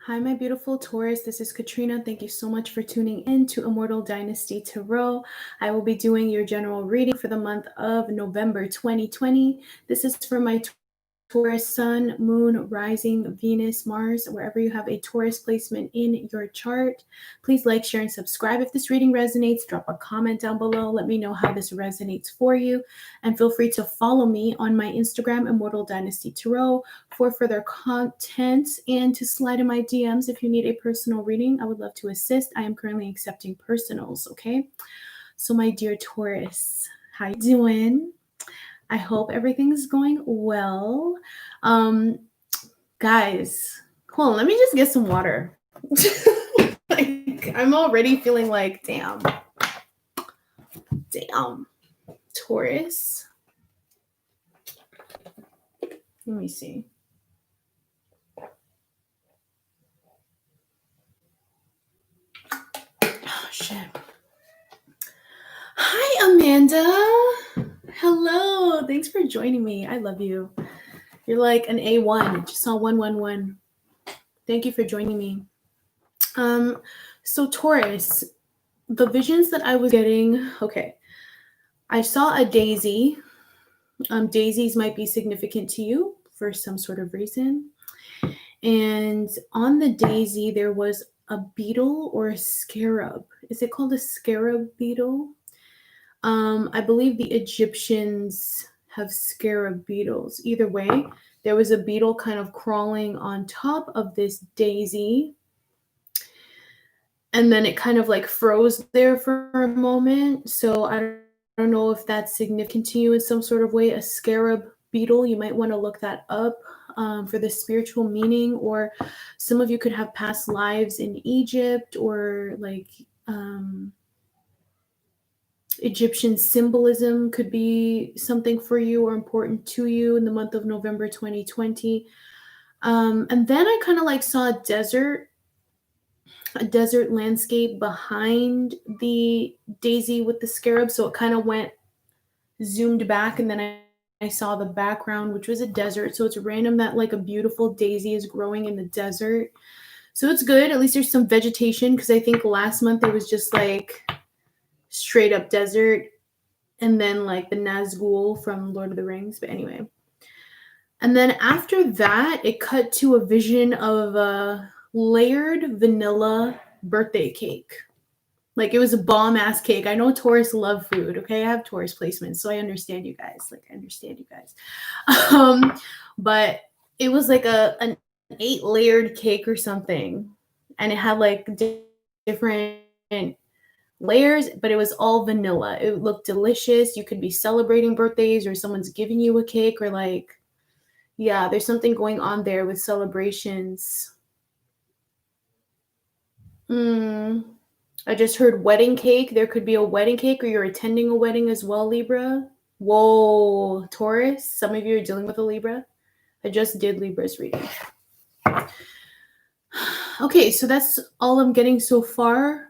Hi, my beautiful Taurus. This is Katrina. Thank you so much for tuning in to Immortal Dynasty Tarot. I will be doing your general reading for the month of November 2020. This is for my Taurus Sun, Moon, Rising, Venus, Mars, wherever you have a Taurus placement in your chart. Please like, share, and subscribe. If this reading resonates, drop a comment down below. Let me know how this resonates for you. And feel free to follow me on my Instagram, Immortal Dynasty Tarot, for further content and to slide in my DMs if you need a personal reading. I would love to assist. I am currently accepting personals, okay? So my dear Taurus, how you doing? I hope everything's going well. Guys, hold on, let me just get some water. Like, I'm already feeling like, damn, Taurus. Let me see. Oh, shit. Hi, Amanda. Hello. Thanks for joining me. I love you. You're like an A1. Just saw 111. Thank you for joining me. So Taurus, the visions that I was getting, okay. I saw a daisy. Daisies might be significant to you for some sort of reason. And on the daisy, there was a beetle or a scarab. Is it called a scarab beetle? I believe the Egyptians have scarab beetles. Either way, there was a beetle kind of crawling on top of this daisy. And then it kind of like froze there for a moment. So I don't know if that's significant to you in some sort of way. A scarab beetle, you might want to look that up for the spiritual meaning. Or some of you could have past lives in Egypt, or like Egyptian symbolism could be something for you or important to you in the month of November 2020. And then I kind of like saw a desert landscape behind the daisy with the scarab. So it kind of went zoomed back, and then I saw the background, which was a desert. So it's random that like a beautiful daisy is growing in the desert. So it's good. At least there's some vegetation, because I think last month it was just like straight up desert, and then like the Nazgul from Lord of the Rings. But anyway. And then after that, it cut to a vision of a layered vanilla birthday cake. Like, it was a bomb ass cake. I know Taurus love food, okay? I have Taurus placements, so I understand you guys. But it was like an 8-layered cake or something, and it had like different layers, but it was all vanilla. It looked delicious. You could be celebrating birthdays, or someone's giving you a cake, or like, yeah, there's something going on there with celebrations. I just heard wedding cake. There could be a wedding cake, or you're attending a wedding as well, Libra. Whoa, Taurus. Some of you are dealing with a Libra. I just did Libra's reading. Okay, so that's all I'm getting so far.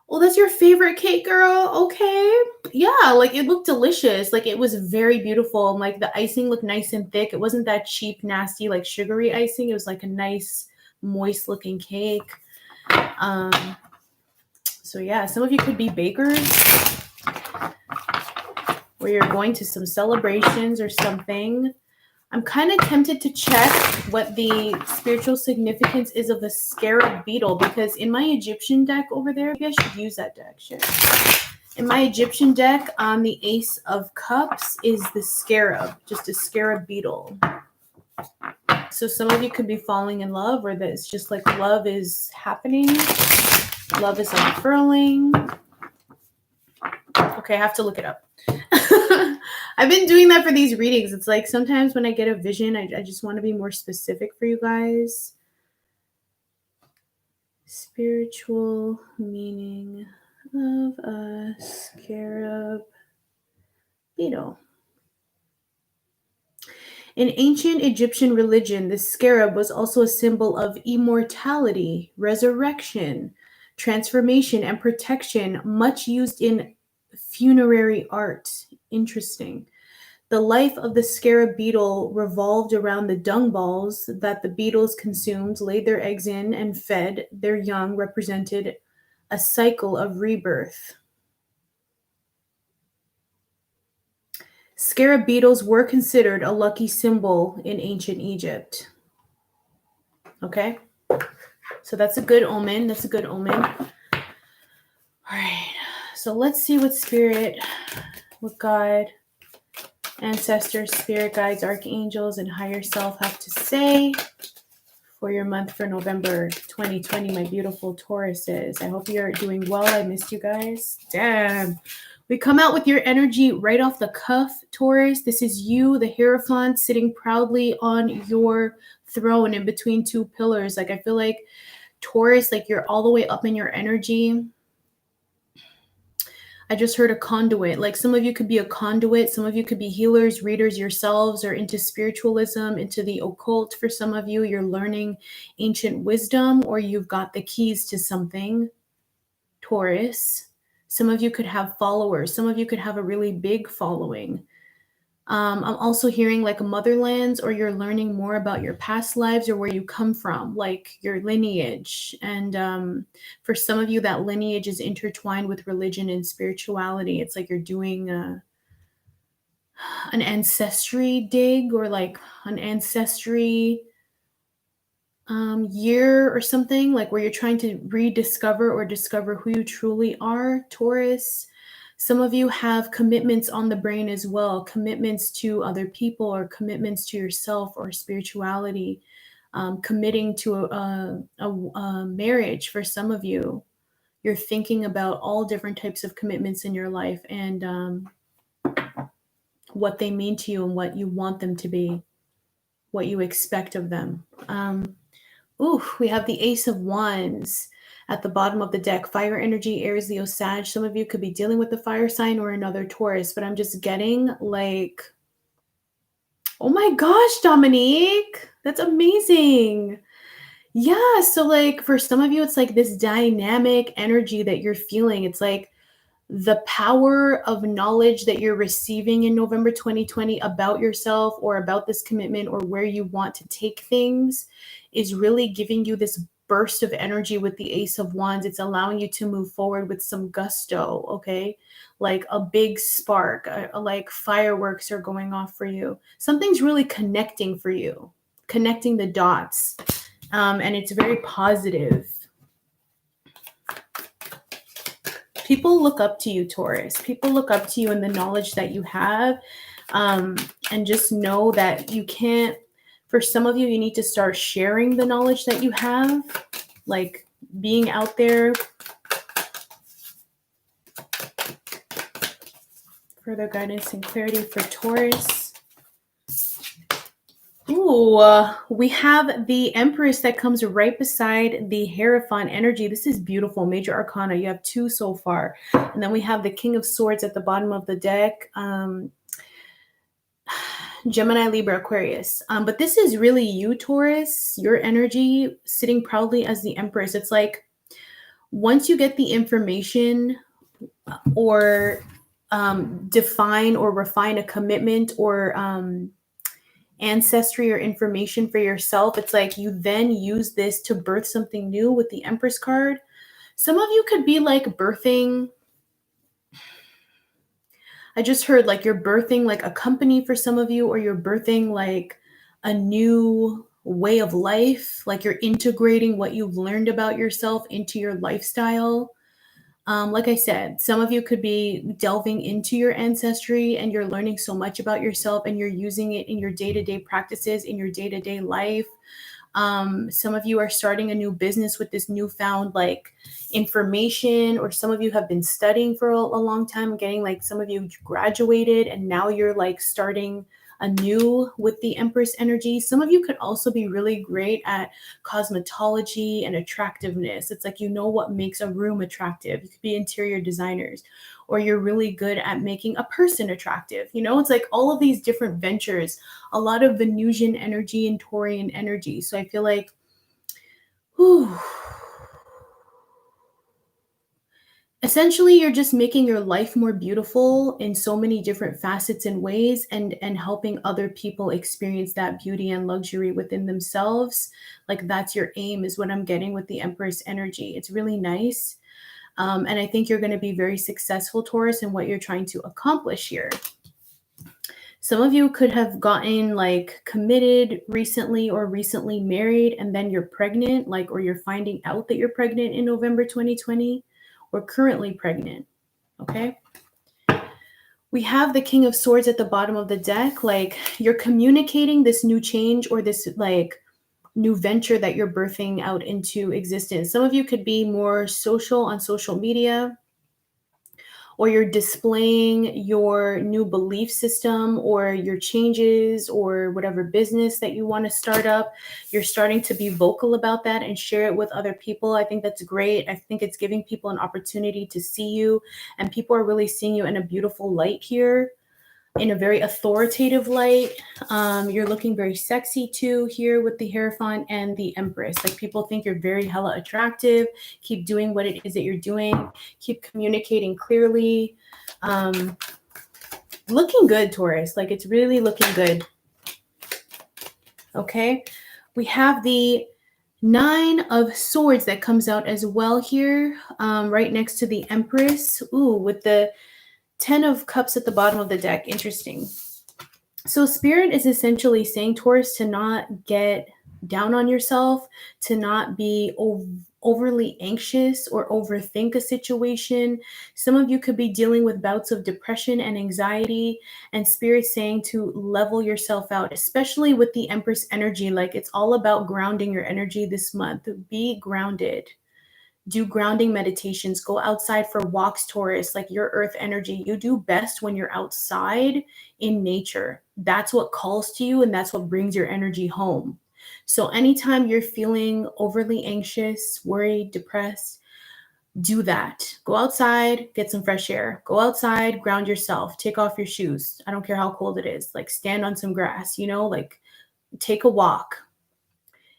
Oh, that's your favorite cake, girl. Okay. Yeah, like it looked delicious. Like it was very beautiful. Like the icing looked nice and thick. It wasn't that cheap, nasty, like sugary icing. It was like a nice, moist looking cake. So yeah, some of you could be bakers, or you're going to some celebrations or something. I'm kind of tempted to check what the spiritual significance is of a scarab beetle, because in my Egyptian deck over there, maybe I should use that deck. Shit. In my Egyptian deck, on the Ace of Cups is the scarab, just a scarab beetle. So some of you could be falling in love, or that it's just like love is happening. Love is unfurling. Okay, I have to look it up. I've been doing that for these readings. It's like sometimes when I get a vision, I just want to be more specific for you guys. Spiritual meaning of a scarab beetle. In ancient Egyptian religion, the scarab was also a symbol of immortality, resurrection, transformation, and protection, much used in funerary art. Interesting. The life of the scarab beetle revolved around the dung balls that the beetles consumed, laid their eggs in, and fed their young, represented a cycle of rebirth. Scarab beetles were considered a lucky symbol in ancient Egypt. Okay? So that's a good omen. That's a good omen. All right. So let's see what spirit, what God, ancestors, spirit guides, archangels, and higher self have to say for your month for November 2020, my beautiful Tauruses. I hope you're doing well. I missed you guys. Damn. We come out with your energy right off the cuff, Taurus. This is you, the Hierophant, sitting proudly on your throne in between two pillars. Like, I feel like Taurus, like you're all the way up in your energy. I just heard a conduit. Like, some of you could be a conduit. Some of you could be healers, readers yourselves, or into spiritualism, into the occult. For some of you, you're learning ancient wisdom, or you've got the keys to something, Taurus. Some of you could have followers. Some of you could have a really big following. I'm also hearing like motherlands, or you're learning more about your past lives or where you come from, like your lineage. And for some of you, that lineage is intertwined with religion and spirituality. It's like you're doing an ancestry dig, or like an ancestry year or something, like where you're trying to rediscover or discover who you truly are, Taurus. Some of you have commitments on the brain as well, commitments to other people, or commitments to yourself or spirituality, committing to a marriage. For some of you, you're thinking about all different types of commitments in your life, and what they mean to you and what you want them to be, what you expect of them. We have the Ace of Wands at the bottom of the deck. Fire energy, Aries, Leo, Sag. Some of you could be dealing with the fire sign or another Taurus, but I'm just getting like, oh my gosh, Dominique, that's amazing. Yeah, so like for some of you, it's like this dynamic energy that you're feeling. It's like the power of knowledge that you're receiving in November 2020 about yourself, or about this commitment, or where you want to take things, is really giving you this burst of energy with the Ace of Wands. It's allowing you to move forward with some gusto, okay? Like a big spark, like fireworks are going off for you. Something's really connecting for you, connecting the dots, and it's very positive. People look up to you, Taurus. People look up to you and the knowledge that you have. And just know that you can't, for some of you, you need to start sharing the knowledge that you have, like being out there. Further guidance and clarity for Taurus. We have the Empress that comes right beside the Hierophant energy. This is beautiful. Major Arcana. You have 2 so far. And then we have the King of Swords at the bottom of the deck. Gemini, Libra, Aquarius. But this is really you, Taurus, your energy sitting proudly as the Empress. It's like once you get the information, or define or refine a commitment, or ancestry or information for yourself, it's like you then use this to birth something new with the Empress card. Some of you could be like birthing, I just heard like you're birthing like a company for some of you, or you're birthing like a new way of life, like you're integrating what you've learned about yourself into your lifestyle. Like I said, some of you could be delving into your ancestry, and you're learning so much about yourself, and you're using it in your day-to-day practices, in your day-to-day life. Some of you are starting a new business with this newfound like information, or some of you have been studying for a long time, getting like, some of you graduated and now you're like starting anew with the Empress energy. Some of you could also be really great at cosmetology and attractiveness. It's like, you know what makes a room attractive. You could be interior designers, or you're really good at making a person attractive. You know, it's like all of these different ventures, a lot of Venusian energy and Taurian energy. So I feel like, essentially you're just making your life more beautiful in so many different facets and ways, and helping other people experience that beauty and luxury within themselves. Like that's your aim, is what I'm getting with the Empress energy. It's really nice. And I think you're going to be very successful, Taurus, in what you're trying to accomplish here. Some of you could have gotten like committed recently or recently married, and then you're pregnant, like, or you're finding out that you're pregnant in November 2020, or currently pregnant. Okay. We have the King of Swords at the bottom of the deck. Like you're communicating this new change or this like new venture that you're birthing out into existence. Some of you could be more social on social media, or you're displaying your new belief system or your changes or whatever business that you want to start up. You're starting to be vocal about that and share it with other people. I think that's great. I think it's giving people an opportunity to see you, and people are really seeing you in a beautiful light here, in a very authoritative light. You're looking very sexy too here with the Hierophant and the Empress. Like people think you're very hella attractive. Keep doing what it is that you're doing. Keep communicating clearly. Looking good, Taurus. Like it's really looking good. Okay. We have the Nine of Swords that comes out as well here, right next to the Empress. Ooh, with the 10 of Cups at the bottom of the deck. Interesting. So Spirit is essentially saying, Taurus, to not get down on yourself, to not be overly anxious or overthink a situation. Some of you could be dealing with bouts of depression and anxiety, and Spirit saying to level yourself out, especially with the Empress energy. Like it's all about grounding your energy this month. Be grounded. Do grounding meditations, go outside for walks, Taurus, like your earth energy. You do best when you're outside in nature. That's what calls to you, and that's what brings your energy home. So anytime you're feeling overly anxious, worried, depressed, do that. Go outside, get some fresh air. Go outside, ground yourself, take off your shoes. I don't care how cold it is. Like stand on some grass, like take a walk.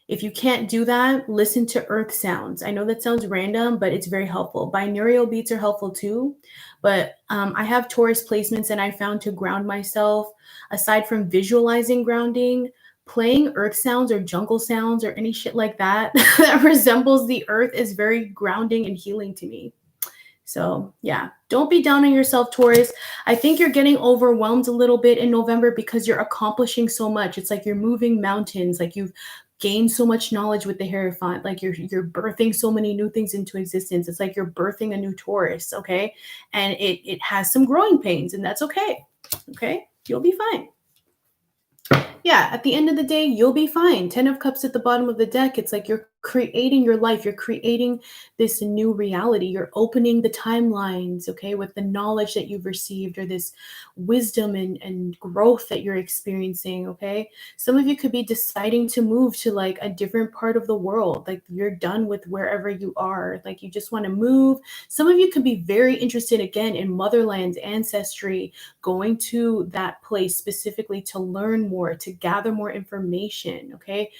If you can't do that, listen to earth sounds. I know that sounds random, but it's very helpful. Binaural beats are helpful too. But I have Taurus placements, and I found to ground myself, aside from visualizing grounding, playing earth sounds or jungle sounds or any shit like that that resembles the earth is very grounding and healing to me. So yeah, don't be down on yourself, Taurus. I think you're getting overwhelmed a little bit in November because you're accomplishing so much. It's like you're moving mountains, like you've gained so much knowledge with the Hierophant, like you're birthing so many new things into existence. It's like you're birthing a new Taurus, okay? And it has some growing pains, and that's okay. Okay? You'll be fine. Yeah, at the end of the day, you'll be fine. 10 of Cups at the bottom of the deck. It's like you're creating your life. You're creating this new reality. You're opening the timelines, okay, with the knowledge that you've received, or this wisdom and growth that you're experiencing, okay? Some of you could be deciding to move to like a different part of the world. Like you're done with wherever you are. Like you just want to move. Some of you could be very interested again in motherland's ancestry, going to that place specifically to learn more, to gather more information, okay?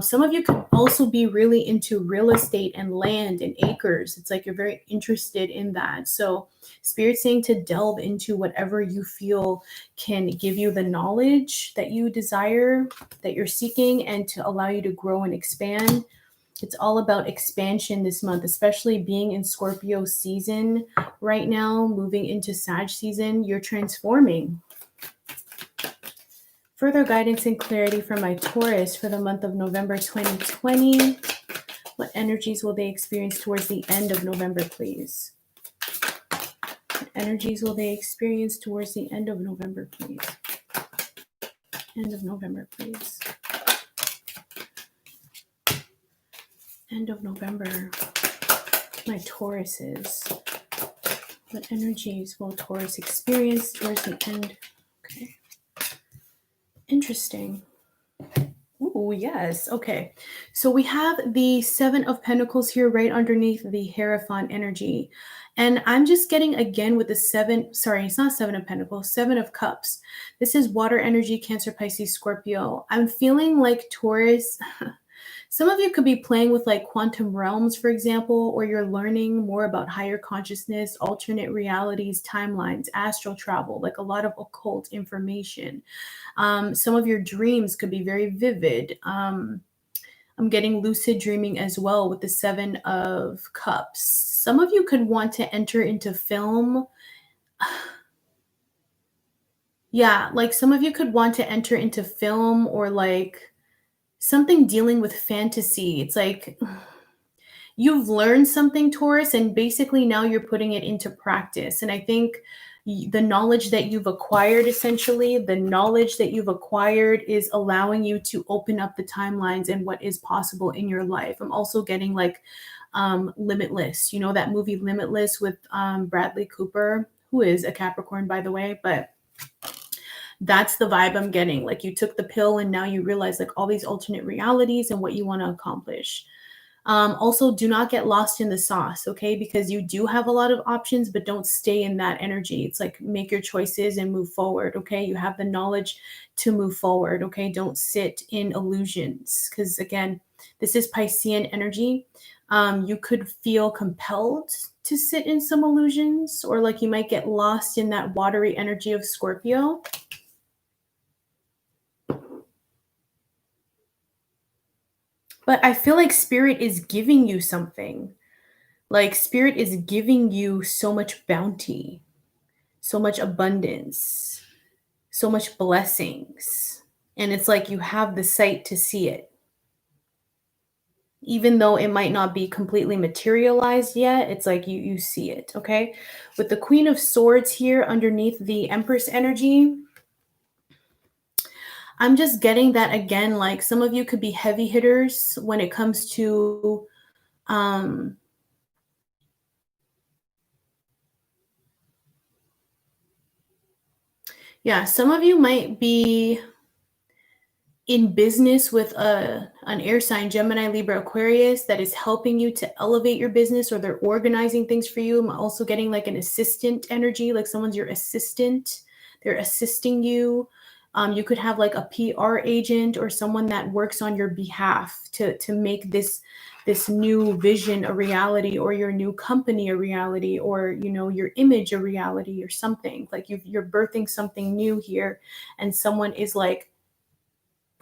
Some of you could also be really into real estate and land and acres. It's like you're very interested in that. So Spirit's saying to delve into whatever you feel can give you the knowledge that you desire, that you're seeking, and to allow you to grow and expand. It's all about expansion this month, especially being in Scorpio season right now, moving into Sag season. You're transforming. Further guidance and clarity for my Taurus for the month of November 2020. What energies will they experience towards the end of November, please? What energies will they experience towards the end of November, please? End of November, please. End of November. My Tauruses. What energies will Taurus experience towards the end? Okay. Interesting. Oh, yes. Okay. So we have the 7 of Pentacles here right underneath the Hierophant energy. And I'm just getting again with the 7, sorry, it's not 7 of Pentacles, 7 of Cups. This is water energy, Cancer, Pisces, Scorpio. I'm feeling like Taurus, Some of you could be playing with like quantum realms, for example, or you're learning more about higher consciousness, alternate realities, timelines, astral travel, like a lot of occult information. Some of your dreams could be very vivid. I'm getting lucid dreaming as well with the Seven of Cups. Some of you could want to enter into film. Yeah, like some of you could want to enter into film or like something dealing with fantasy. It's like you've learned something, Taurus, and basically now you're putting it into practice. And I think the knowledge that you've acquired, essentially, the knowledge that you've acquired is allowing you to open up the timelines and what is possible in your life. I'm also getting like Limitless, you know, that movie Limitless with Bradley Cooper, who is a Capricorn, by the way, but that's the vibe I'm getting. Like you took the pill and now you realize like all these alternate realities and what you want to accomplish. Also, do not get lost in the sauce, okay? Because you do have a lot of options, but don't stay in that energy. It's like make your choices and move forward, okay? You have the knowledge to move forward, okay? Don't sit in illusions because, again, this is Piscean energy. You could feel compelled to sit in some illusions, or like you might get lost in that watery energy of Scorpio. But I feel like Spirit is giving you something. Like Spirit is giving you so much bounty, so much abundance, so much blessings. And it's like you have the sight to see it. Even though it might not be completely materialized yet, it's like you see it, okay? With the Queen of Swords here underneath the Empress energy, I'm just getting that again, like some of you could be heavy hitters when it comes to yeah, some of you might be in business with an air sign, Gemini, Libra, Aquarius, that is helping you to elevate your business, or they're organizing things for you. I'm also getting like an assistant energy, like someone's your assistant. They're assisting you. You could have like a PR agent or someone that works on your behalf to make this new vision a reality, or your new company a reality, or you know your image a reality, or something. Like you're birthing something new here, and someone is like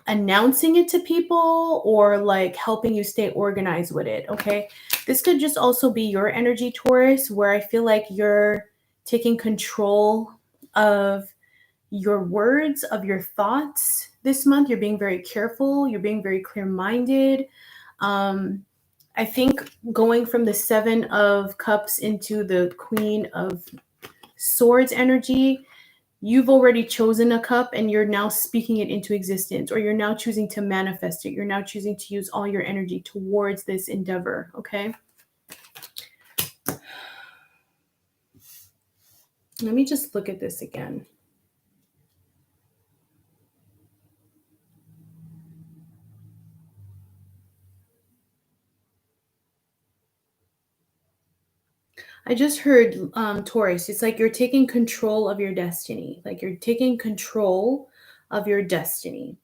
announcing it to people or like helping you stay organized with it, okay? This could just also be your energy, Taurus, where I feel like you're taking control of your words, of your thoughts this month. You're being very careful. You're being very clear-minded. I think going from the Seven of Cups into the Queen of Swords energy, you've already chosen a cup and you're now speaking it into existence, or you're now choosing to manifest it. You're now choosing to use all your energy towards this endeavor, okay? Let me just look at this again. I just heard Taurus. It's like you're taking control of your destiny. Like you're taking control of your destiny.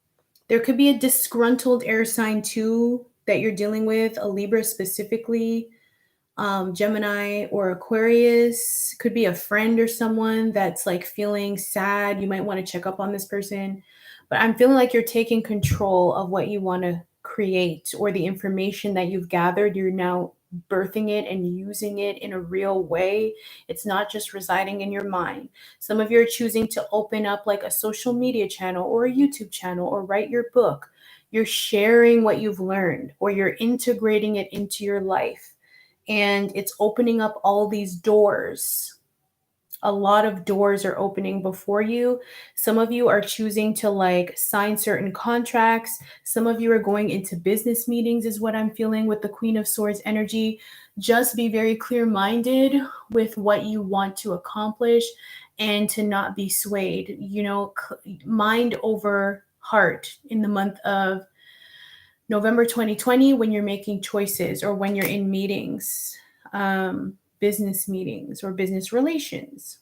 There could be a disgruntled air sign too that you're dealing with, a Libra specifically, Gemini or Aquarius. Could be a friend or someone that's like feeling sad. You might want to check up on this person. But I'm feeling like you're taking control of what you want to create, or the information that you've gathered. You're now birthing it and using it in a real way. It's not just residing in your mind. Some of you are choosing to open up like a social media channel or a YouTube channel, or write your book. You're sharing what you've learned, or you're integrating it into your life. And it's opening up all these doors. A lot of doors are opening before you. Some of you are choosing to like sign certain contracts. Some of you are going into business meetings, is what I'm feeling with the Queen of Swords energy. Just be very clear-minded with what you want to accomplish, and to not be swayed, you know, mind over heart in the month of November 2020, when you're making choices, or when you're in meetings, business meetings or business relations.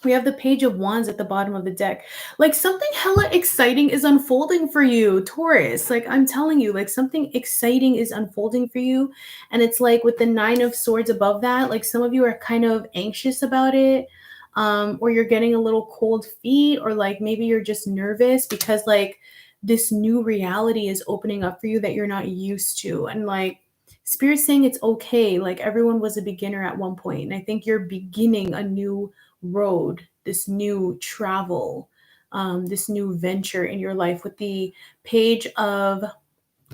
We have the Page of Wands at the bottom of the deck. Like something hella exciting is unfolding for you, Taurus. Like I'm telling you, like something exciting is unfolding for you. And it's like with the Nine of Swords above that, like some of you are kind of anxious about it. Or you're getting a little cold feet, or like maybe you're just nervous because like this new reality is opening up for you that you're not used to. And like Spirit's saying it's okay. Like everyone was a beginner at one point. And I think you're beginning a new road, this new travel, this new venture in your life with the Page of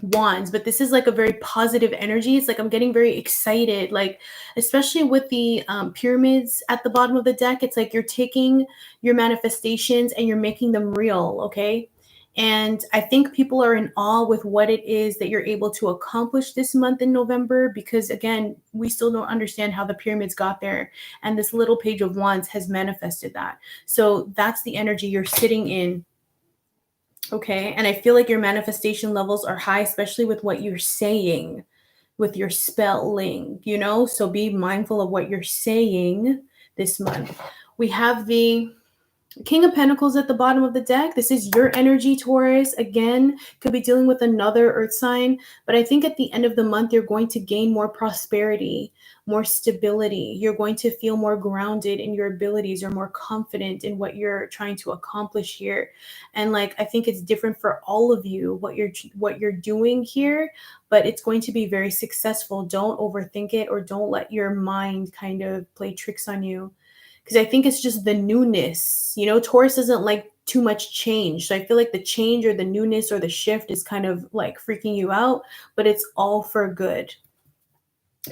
Wands. But this is like a very positive energy. It's like I'm getting very excited, like especially with the pyramids at the bottom of the deck. It's like you're taking your manifestations and you're making them real. Okay. And I think people are in awe with what it is that you're able to accomplish this month in November, because again, we still don't understand how the pyramids got there. And this little Page of Wands has manifested that. So that's the energy you're sitting in. Okay. And I feel like your manifestation levels are high, especially with what you're saying, with your spelling, you know? So be mindful of what you're saying this month. We have the King of Pentacles at the bottom of the deck. This is your energy, Taurus. Again, could be dealing with another earth sign. But I think at the end of the month, you're going to gain more prosperity, more stability. You're going to feel more grounded in your abilities, or more confident in what you're trying to accomplish here. And like, I think it's different for all of you, what you're doing here, but it's going to be very successful. Don't overthink it, or don't let your mind kind of play tricks on you. Because I think it's just the newness. You know, Taurus doesn't like too much change. So I feel like the change or the newness or the shift is kind of like freaking you out, but it's all for good,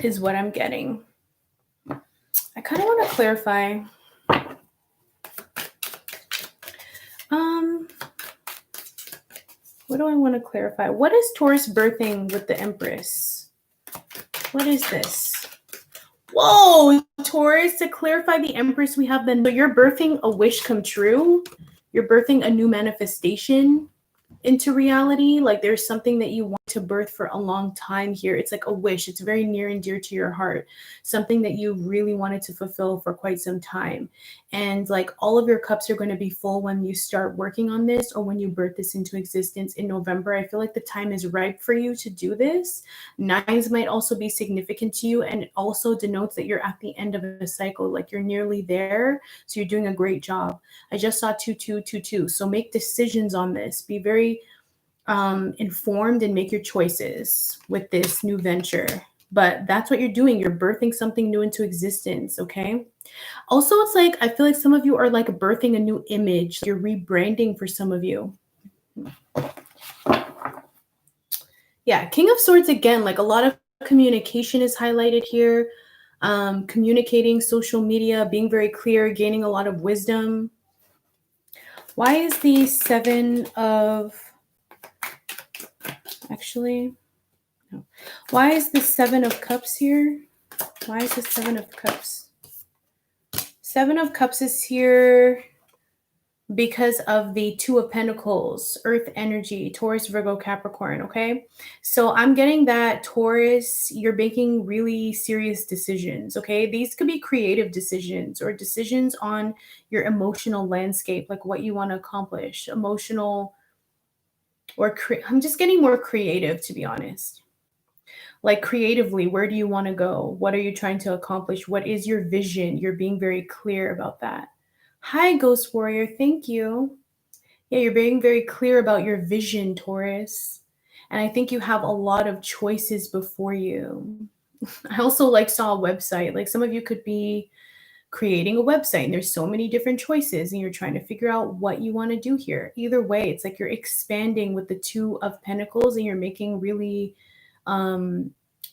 is what I'm getting. I kind of want to clarify. What do I want to clarify? What is Taurus birthing with the Empress? What is this? Whoa, Taurus, to clarify the Empress, we have so you're birthing a wish come true. You're birthing a new manifestation into reality. Like there's something that you want to birth for a long time here. It's like a wish. It's very near and dear to your heart. Something that you really wanted to fulfill for quite some time. And like all of your cups are going to be full when you start working on this, or when you birth this into existence in November. I feel like the time is ripe for you to do this. Nines might also be significant to you, and it also denotes that you're at the end of a cycle, like you're nearly there. So you're doing a great job. I just saw 2222. So make decisions on this. Be very informed and make your choices with this new venture. But that's what you're doing. You're birthing something new into existence. Okay. Also, it's like, I feel like some of you are like birthing a new image. You're rebranding for some of you. Yeah. King of Swords again, like a lot of communication is highlighted here. Communicating, social media, being very clear, gaining a lot of wisdom. Why is the Seven of... Actually, no. Why is the Seven of Cups here? Why is the Seven of Cups? Seven of Cups is here because of the Two of Pentacles, Earth energy, Taurus, Virgo, Capricorn, okay? So I'm getting that, Taurus, you're making really serious decisions, okay? These could be creative decisions, or decisions on your emotional landscape, like what you want to accomplish, emotional, or I'm just getting more creative, to be honest. Like creatively, where do you want to go? What are you trying to accomplish? What is your vision? You're being very clear about that. Hi, Ghost Warrior. Thank you. Yeah, you're being very clear about your vision, Taurus. And I think you have a lot of choices before you. I also like saw a website. Like some of you could be creating a website, and there's so many different choices, and you're trying to figure out what you want to do here. Either way, it's like you're expanding with the Two of Pentacles, and you're making really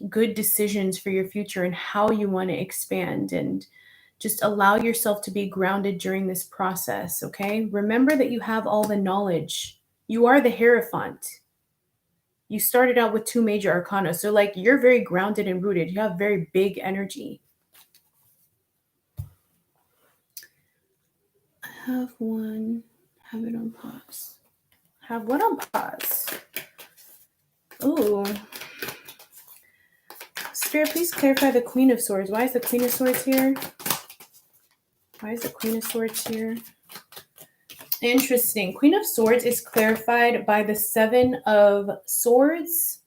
good decisions for your future and how you want to expand, and just allow yourself to be grounded during this process. Okay. Remember that you have all the knowledge. You are the Hierophant. You started out with 2 major arcana. So like you're very grounded and rooted. You have very big energy. I have one. Have it on pause. Have what on pause? Ooh. Spirit, please clarify the Queen of Swords. Why is the Queen of Swords here? Why is the Queen of Swords here? Interesting. Queen of Swords is clarified by the Seven of Swords.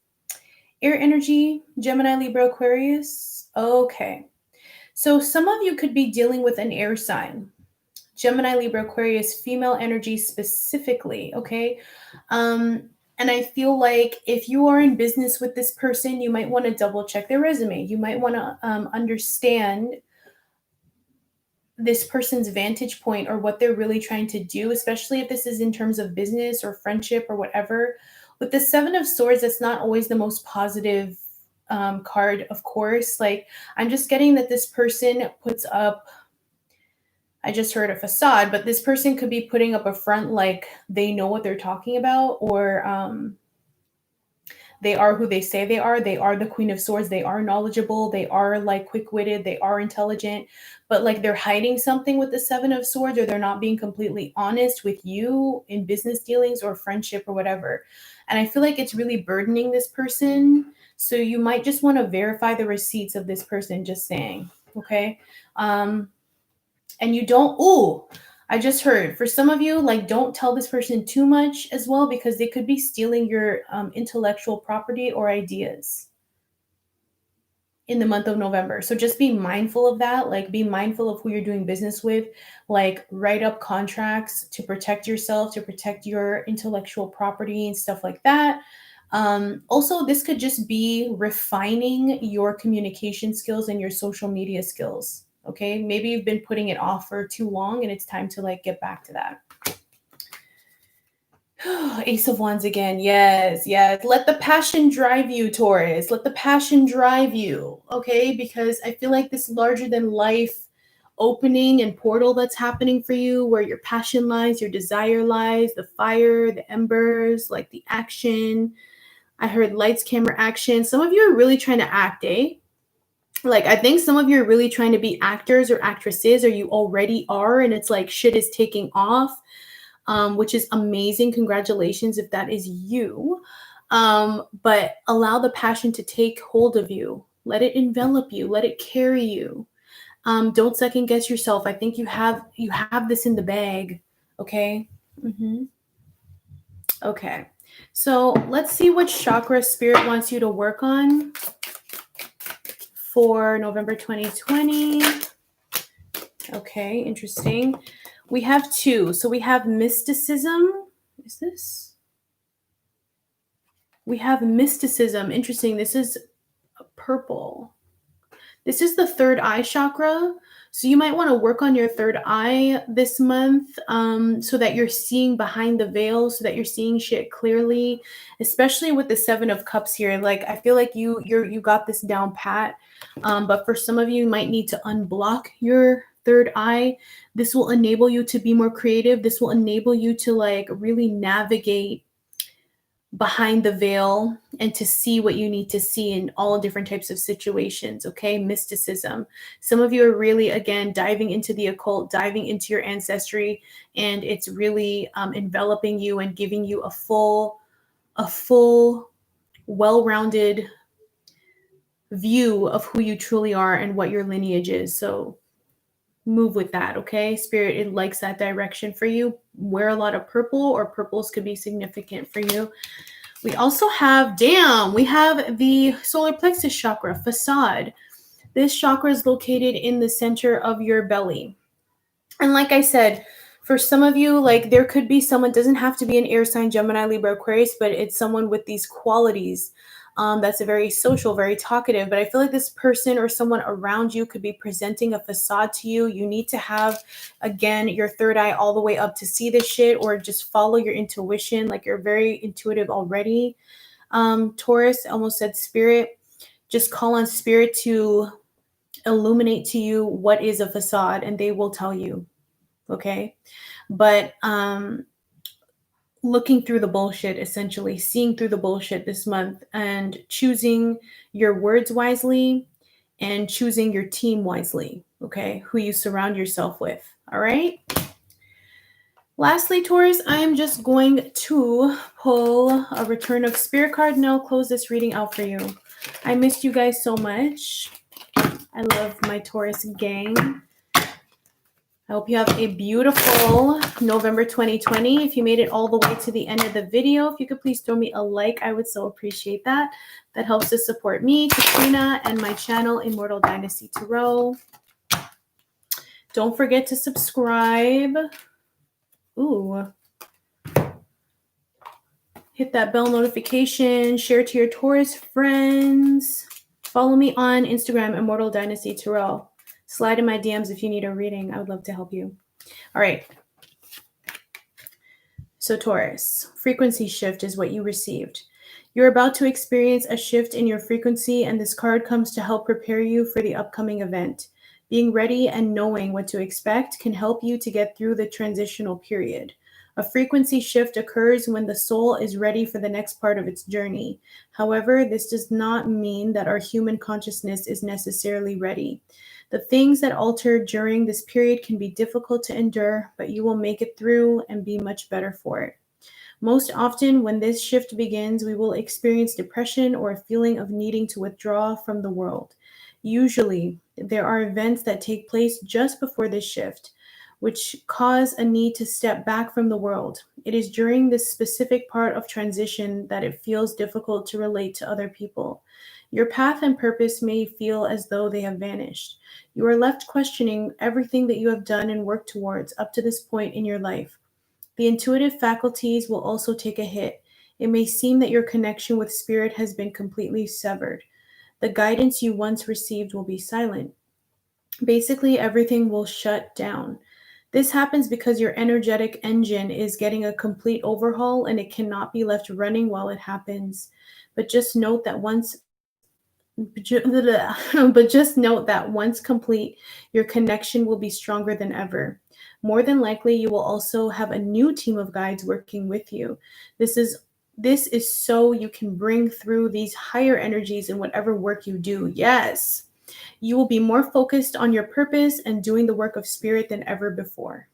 Air energy, Gemini, Libra, Aquarius. Okay. So some of you could be dealing with an air sign. Gemini, Libra, Aquarius, female energy specifically, okay? And I feel like if you are in business with this person, you might want to double check their resume. You might want to understand this person's vantage point or what they're really trying to do, especially if this is in terms of business or friendship or whatever. With the Seven of Swords, that's not always the most positive card, of course. Like, I'm just getting that this person puts up, I just heard a facade, but this person could be putting up a front like they know what they're talking about, or they are who they say they are. They are the Queen of Swords. They are knowledgeable. They are like quick-witted. They are intelligent, but like they're hiding something with the Seven of Swords, or they're not being completely honest with you in business dealings or friendship or whatever. And I feel like it's really burdening this person. So you might just want to verify the receipts of this person, just saying, okay? And you don't, I just heard, for some of you, like, don't tell this person too much as well, because they could be stealing your intellectual property or ideas in the month of November. So just be mindful of that. Like, be mindful of who you're doing business with. Like, write up contracts to protect yourself, to protect your intellectual property and stuff like that. Also, this could just be refining your communication skills and your social media skills. Okay, maybe you've been putting it off for too long and it's time to like get back to that. Ace of Wands again. Yes, yes. Let the passion drive you, Taurus. Let the passion drive you. Okay, because I feel like this larger than life opening and portal that's happening for you, where your passion lies, your desire lies, the fire, the embers, like the action. I heard lights, camera, action. Some of you are really trying to act, eh? Like, I think some of you are really trying to be actors or actresses, or you already are, and it's like shit is taking off, which is amazing. Congratulations if that is you. But allow the passion to take hold of you. Let it envelop you. Let it carry you. Don't second guess yourself. I think you have this in the bag. Okay. Okay. So let's see what chakra Spirit wants you to work on for November 2020. Okay, interesting. We have two. So we have mysticism. Is this? We have mysticism. Interesting. This is purple. This is the third eye chakra. So you might want to work on your third eye this month, so that you're seeing behind the veil, so that you're seeing shit clearly, especially with the Seven of Cups here. Like, I feel like you got this down pat. But for some of you, you might need to unblock your third eye. This will enable you to be more creative. This will enable you to like really navigate behind the veil and to see what you need to see in all different types of situations. Okay, mysticism. Some of you are really, again, diving into the occult, diving into your ancestry, and it's really enveloping you and giving you a full, well-rounded view of who you truly are and what your lineage is. So move with that, okay? Spirit, it likes that direction for you. Wear a lot of purple, or purples could be significant for you. We also have, we have the solar plexus chakra, facade. This chakra is located in the center of your belly. And like I said, for some of you, like, there could be someone, doesn't have to be an air sign, Gemini, Libra, Aquarius, but it's someone with these qualities. That's a very social, very talkative. But I feel like this person or someone around you could be presenting a facade to you. You need to have, again, your third eye all the way up to see this shit, or just follow your intuition. Like, you're very intuitive already. Taurus, almost said Spirit. Just call on Spirit to illuminate to you what is a facade, and they will tell you. Okay. But looking through the bullshit, essentially seeing through the bullshit this month, and choosing your words wisely and choosing your team wisely. Okay, who you surround yourself with. All right. Lastly, Taurus, I am just going to pull a Return of Spirit card, and I'll close this reading out for you. I missed you guys so much. I love my Taurus gang. I hope you have a beautiful November 2020. If you made it all the way to the end of the video, if you could please throw me a like, I would so appreciate that. That helps to support me, Katrina, and my channel, Immortal Dynasty Tarot. Don't forget to subscribe. Ooh. Hit that bell notification, share to your Taurus friends. Follow me on Instagram, Immortal Dynasty Tarot. Slide in my DMs if you need a reading. I would love to help you. All right. So Taurus, frequency shift is what you received. You're about to experience a shift in your frequency, and this card comes to help prepare you for the upcoming event. Being ready and knowing what to expect can help you to get through the transitional period. A frequency shift occurs when the soul is ready for the next part of its journey. However, this does not mean that our human consciousness is necessarily ready. The things that alter during this period can be difficult to endure, but you will make it through and be much better for it. Most often, when this shift begins, we will experience depression or a feeling of needing to withdraw from the world. Usually, there are events that take place just before this shift, which cause a need to step back from the world. It is during this specific part of transition that it feels difficult to relate to other people. Your path and purpose may feel as though they have vanished. You are left questioning everything that you have done and worked towards up to this point in your life. The intuitive faculties will also take a hit. It may seem that your connection with spirit has been completely severed. The guidance you once received will be silent. Basically, everything will shut down. This happens because your energetic engine is getting a complete overhaul and it cannot be left running while it happens. But just note that once complete, your connection will be stronger than ever. More than likely, you will also have a new team of guides working with you. This is so you can bring through these higher energies in whatever work you do. Yes. You will be more focused on your purpose and doing the work of spirit than ever before.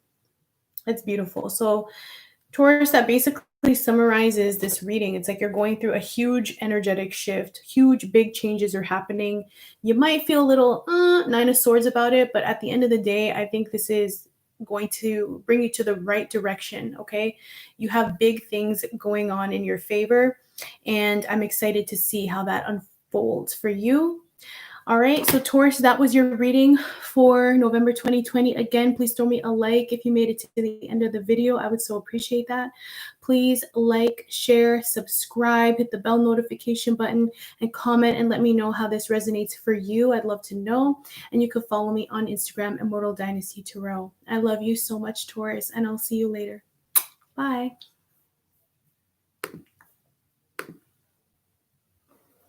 That's beautiful. So Taurus, that basically summarizes this reading. It's like you're going through a huge energetic shift. Huge, big changes are happening. You might feel a little Nine of Swords about it, but at the end of the day, I think this is going to bring you to the right direction, okay? You have big things going on in your favor, and I'm excited to see how that unfolds for you. All right, so Taurus, that was your reading for November 2020. Again, please throw me a like if you made it to the end of the video. I would so appreciate that. Please like, share, subscribe, hit the bell notification button, and comment and let me know how this resonates for you. I'd love to know. And you can follow me on Instagram, Immortal Dynasty Tarot. I love you so much, Taurus, and I'll see you later. Bye.